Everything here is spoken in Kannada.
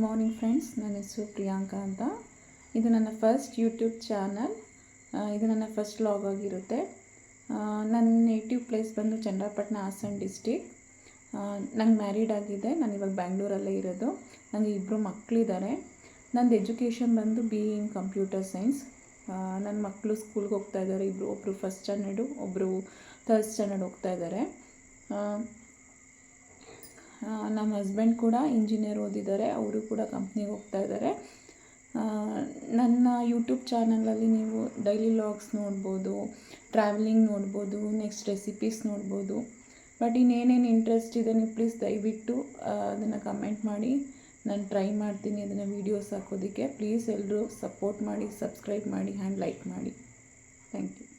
ಮಾರ್ನಿಂಗ್ ಫ್ರೆಂಡ್ಸ್, ನನ್ನ ಹೆಸರು ಪ್ರಿಯಾಂಕಾ ಅಂತ. ಇದು ನನ್ನ ಫಸ್ಟ್ ಯೂಟ್ಯೂಬ್ ಚಾನಲ್. ಇದು ನನ್ನ ಫಸ್ಟ್ ವ್ಲಾಗ್ ಆಗಿರುತ್ತೆ. ನನ್ನ ನೇಟಿವ್ ಪ್ಲೇಸ್ ಬಂದು ಚನ್ನರಾಯಪಟ್ಟಣ, ಹಾಸನ ಡಿಸ್ಟಿಕ್. ನಂಗೆ ಮ್ಯಾರಿಡ್ ಆಗಿದೆ. ನಾನು ಇವಾಗ ಬ್ಯಾಂಗ್ಳೂರಲ್ಲೇ ಇರೋದು. ನನಗೆ 2 ಮಕ್ಕಳಿದ್ದಾರೆ. ನಂದು ಎಜುಕೇಷನ್ ಬಂದು BE ಇನ್ ಕಂಪ್ಯೂಟರ್ ಸೈನ್ಸ್. ನನ್ನ ಮಕ್ಕಳು ಸ್ಕೂಲ್ಗೆ ಹೋಗ್ತಾ ಇದ್ದಾರೆ. ಒಬ್ಬರು ಫಸ್ಟ್ ಸ್ಟ್ಯಾಂಡರ್ಡು, ಒಬ್ಬರು ಥರ್ಡ್ ಸ್ಟ್ಯಾಂಡರ್ಡ್ ಹೋಗ್ತಾ ಇದ್ದಾರೆ. ನಮ್ಮ ಹಸ್ಬೆಂಡ್ ಕೂಡ ಇಂಜಿನಿಯರ್ ಓದಿದ್ದಾರೆ. ಅವರು ಕೂಡ ಕಂಪ್ನಿಗೆ ಹೋಗ್ತಾ ಇದ್ದಾರೆ. ನನ್ನ ಯೂಟ್ಯೂಬ್ ಚಾನಲಲ್ಲಿ ನೀವು ಡೈಲಿ ವ್ಲಾಗ್ಸ್ ನೋಡ್ಬೋದು, ಟ್ರಾವೆಲಿಂಗ್ ನೋಡ್ಬೋದು, ನೆಕ್ಸ್ಟ್ ರೆಸಿಪೀಸ್ ನೋಡ್ಬೋದು. ಬಟ್ ಇನ್ನೇನೇನು ಇಂಟ್ರೆಸ್ಟ್ ಇದೆ ನೀವು ಪ್ಲೀಸ್ ದಯವಿಟ್ಟು ಅದನ್ನು ಕಮೆಂಟ್ ಮಾಡಿ. ನಾನು ಟ್ರೈ ಮಾಡ್ತೀನಿ ಅದನ್ನು ವೀಡಿಯೋಸ್ ಹಾಕೋದಕ್ಕೆ. ಪ್ಲೀಸ್ ಎಲ್ಲರೂ ಸಪೋರ್ಟ್ ಮಾಡಿ, ಸಬ್ಸ್ಕ್ರೈಬ್ ಮಾಡಿ ಆ್ಯಂಡ್ ಲೈಕ್ ಮಾಡಿ. Thank you.